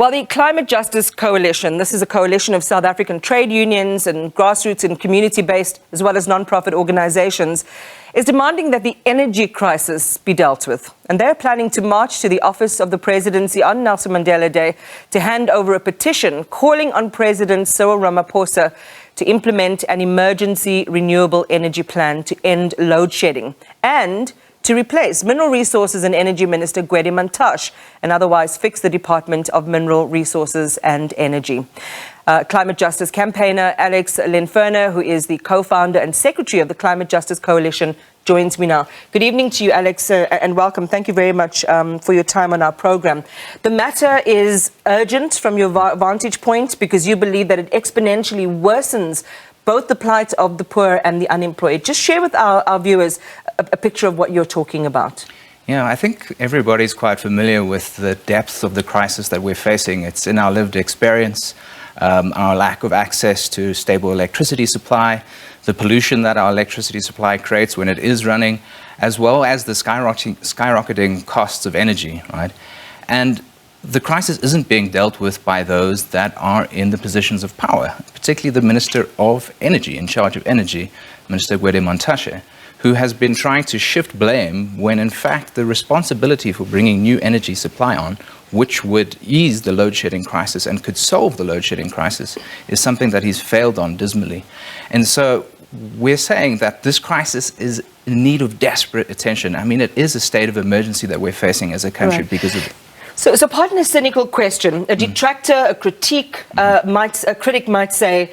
Well, the Climate Justice Coalition, this is a coalition of South African trade unions and grassroots and community-based, as well as non-profit organizations, is demanding that the energy crisis be dealt with. And they're planning to march to the office of the Presidency on Nelson Mandela Day to hand over a petition calling on President Cyril Ramaphosa to implement an emergency renewable energy plan to end load shedding and to replace Mineral Resources and Energy Minister Gwede Mantashe and otherwise fix the Department of Mineral Resources and Energy. Climate Justice campaigner Alex Lenferna, who is the co-founder and secretary of the Climate Justice Coalition, joins me now. Good evening to you, Alex, and welcome. Thank you very much for your time on our program. The matter is urgent from your vantage point because you believe that it exponentially worsens both the plight of the poor and the unemployed. Just share with our viewers a picture of what you're talking about. Yeah, I think everybody's quite familiar with the depth of the crisis that we're facing. It's in our lived experience, our lack of access to stable electricity supply, the pollution that our electricity supply creates when it is running, as well as the skyrocketing costs of energy, right? And the crisis isn't being dealt with by those that are in the positions of power, particularly the Minister of Energy, in charge of energy, Minister Gwede Mantashe, who has been trying to shift blame when in fact the responsibility for bringing new energy supply on, which would ease the load shedding crisis and could solve the load shedding crisis, is something that he's failed on dismally. And so we're saying that this crisis is in need of desperate attention. I mean, it is a state of emergency that we're facing as a country because of it. So pardon a cynical question. A detractor, a critic might say,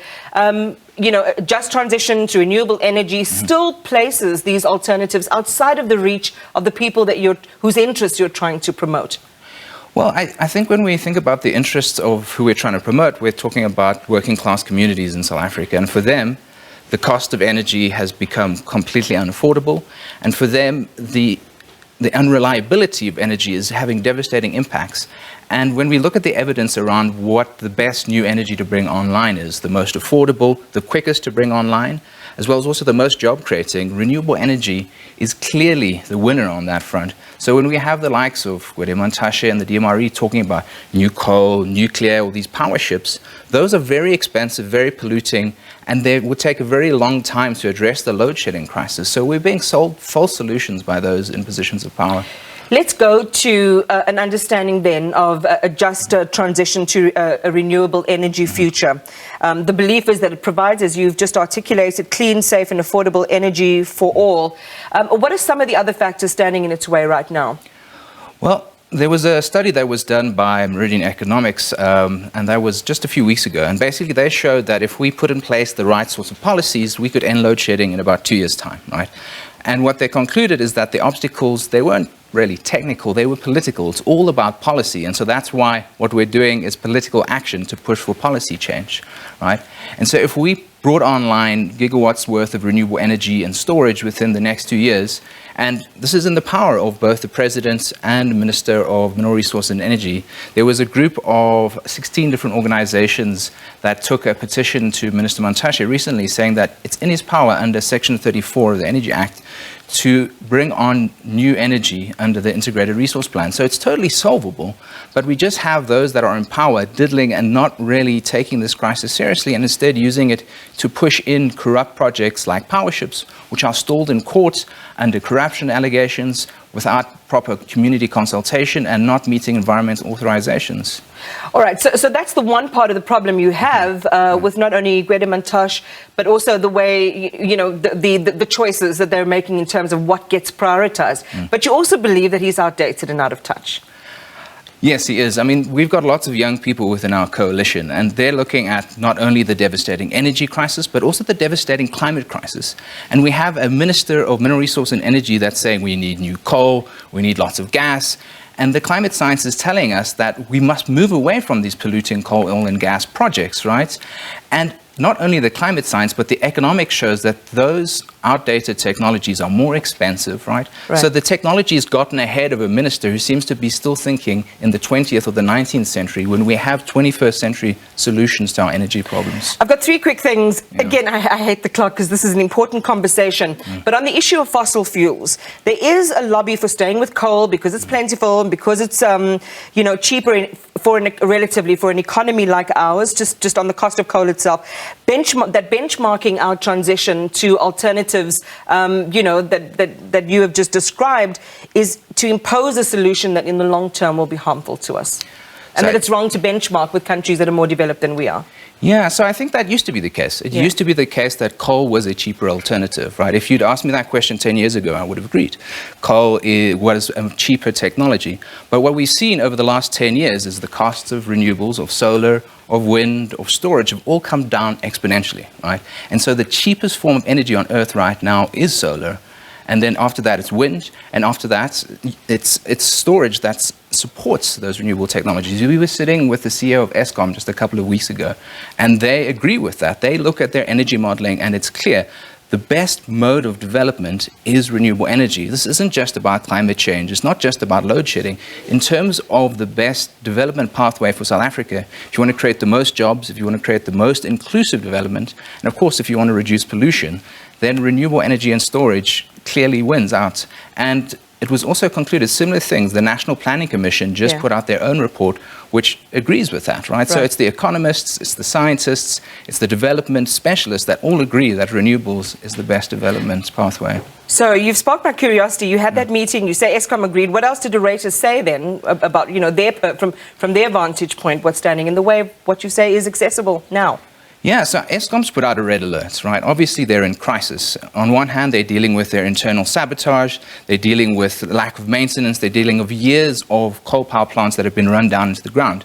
just transition to renewable energy still places these alternatives outside of the reach of the people that whose interests you're trying to promote. Well, I think when we think about the interests of who we're trying to promote, we're talking about working class communities in South Africa. And for them, the cost of energy has become completely unaffordable. And for them, the unreliability of energy is having devastating impacts. And when we look at the evidence around what the best new energy to bring online is, the most affordable, the quickest to bring online, as well as also the most job creating, renewable energy is clearly the winner on that front. So when we have the likes of Gwede Mantashe and the DMRE talking about new coal, nuclear, all these power ships, those are very expensive, very polluting, and they would take a very long time to address the load shedding crisis. So we're being sold false solutions by those in positions of power. Let's go to an understanding then of a just transition to a renewable energy future. The belief is that it provides, as you've just articulated, clean, safe and affordable energy for all. What are some of the other factors standing in its way right now? Well, there was a study that was done by Meridian Economics, and that was just a few weeks ago. And basically they showed that if we put in place the right sorts of policies, we could end load shedding in about 2 years' time, right? And what they concluded is that the obstacles, they weren't really technical, they were political. It's all about policy. And so that's why what we're doing is political action to push for policy change, right? And so if we brought online gigawatts worth of renewable energy and storage within the next 2 years, and this is in the power of both the President and Minister of Mineral Resources and Energy. There was a group of 16 different organizations that took a petition to Minister Mantashe recently saying that it's in his power under Section 34 of the Energy Act to bring on new energy under the Integrated Resource Plan. So it's totally solvable, but we just have those that are in power diddling and not really taking this crisis seriously and instead using it to push in corrupt projects like power ships, which are stalled in court under corruption allegations without proper community consultation and not meeting environmental authorizations. All right, so that's the one part of the problem you have with not only Gwede Mantashe, but also the way, the choices that they're making in terms of what gets prioritized. But you also believe that he's outdated and out of touch. Yes, he is. I mean, we've got lots of young people within our coalition, and they're looking at not only the devastating energy crisis, but also the devastating climate crisis. And we have a Minister of Mineral Resources and Energy that's saying we need new coal, we need lots of gas. And the climate science is telling us that we must move away from these polluting coal, oil and gas projects, right? And not only the climate science, but the economics shows that those outdated technologies are more expensive, right? Right. So the technology has gotten ahead of a minister who seems to be still thinking in the 20th or the 19th century when we have 21st century solutions to our energy problems. I've got three quick things. Yeah. Again, I hate the clock because this is an important conversation. But on the issue of fossil fuels, there is a lobby for staying with coal because it's plentiful and because it's, cheaper for an economy like ours, just on the cost of coal itself. Benchmarking our transition to alternatives, that you have just described, is to impose a solution that in the long term will be harmful to us. And that it's wrong to benchmark with countries that are more developed than we are. Yeah, so I think that used to be the case. It used to be the case that coal was a cheaper alternative, right? If you'd asked me that question 10 years ago, I would have agreed. Coal was a cheaper technology. But what we've seen over the last 10 years is the costs of renewables, of solar, of wind, of storage have all come down exponentially, right? And so the cheapest form of energy on Earth right now is solar. And then after that, it's wind. And after that, it's storage that supports those renewable technologies. We were sitting with the CEO of Eskom just a couple of weeks ago, and they agree with that. They look at their energy modeling, and it's clear the best mode of development is renewable energy. This isn't just about climate change. It's not just about load shedding. In terms of the best development pathway for South Africa, if you want to create the most jobs, if you want to create the most inclusive development, and of course, if you want to reduce pollution, then renewable energy and storage clearly wins out. And it was also concluded similar things. The National Planning Commission just put out their own report, which agrees with that, right? So it's the economists, it's the scientists, it's the development specialists that all agree that renewables is the best development pathway. So you've sparked my curiosity. You had that meeting. You say Eskom agreed. What else did the raters say then about, from their vantage point, what's standing in the way of what you say is accessible now? Yeah, so Eskom's put out a red alert, right? Obviously, they're in crisis. On one hand, they're dealing with their internal sabotage, they're dealing with lack of maintenance, they're dealing with years of coal power plants that have been run down into the ground.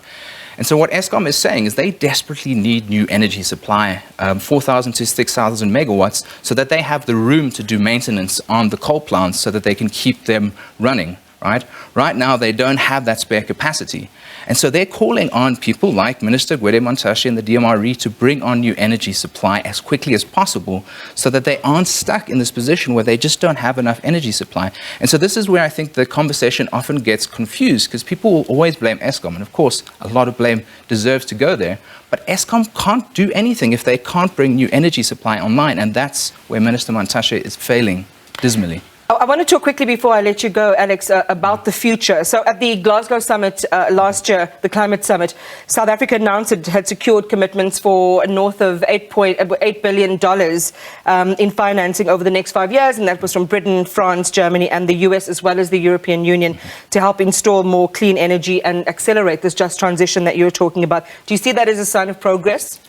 And so what Eskom is saying is they desperately need new energy supply, 4,000 to 6,000 megawatts, so that they have the room to do maintenance on the coal plants so that they can keep them running. Right now, they don't have that spare capacity. And so they're calling on people like Minister Gwede Mantashe and the DMRE to bring on new energy supply as quickly as possible so that they aren't stuck in this position where they just don't have enough energy supply. And so this is where I think the conversation often gets confused because people will always blame Eskom. And of course, a lot of blame deserves to go there. But Eskom can't do anything if they can't bring new energy supply online. And that's where Minister Mantashe is failing dismally. I want to talk quickly before I let you go, Alex, about the future. So at the Glasgow summit last year, the climate summit, South Africa announced it had secured commitments for north of $8 billion in financing over the next 5 years. And that was from Britain, France, Germany, and the US, as well as the European Union, to help install more clean energy and accelerate this just transition that you're talking about. Do you see that as a sign of progress?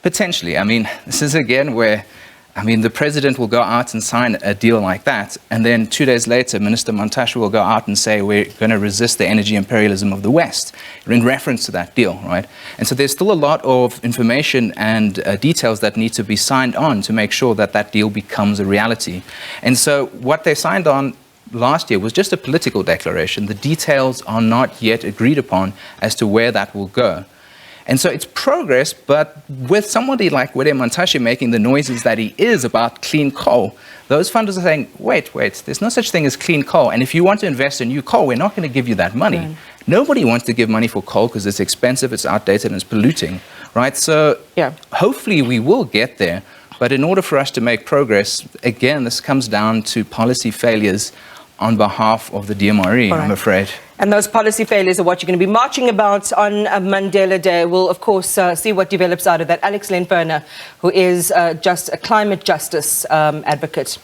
Potentially. I mean, this is again where the president will go out and sign a deal like that, and then 2 days later, Minister Mantashe will go out and say we're going to resist the energy imperialism of the West in reference to that deal, right? And so there's still a lot of information and details that need to be signed on to make sure that that deal becomes a reality. And so what they signed on last year was just a political declaration. The details are not yet agreed upon as to where that will go. And so it's progress, but with somebody like Gwede Mantashe making the noises that he is about clean coal, those funders are saying, wait, there's no such thing as clean coal. And if you want to invest in new coal, we're not going to give you that money. Right. Nobody wants to give money for coal because it's expensive, it's outdated, and it's polluting, right? So hopefully we will get there. But in order for us to make progress, again, this comes down to policy failures on behalf of the DMRE, I'm afraid. And those policy failures are what you're going to be marching about on Mandela Day. We'll, of course, see what develops out of that. Alex Lenferna, who is just a climate justice advocate.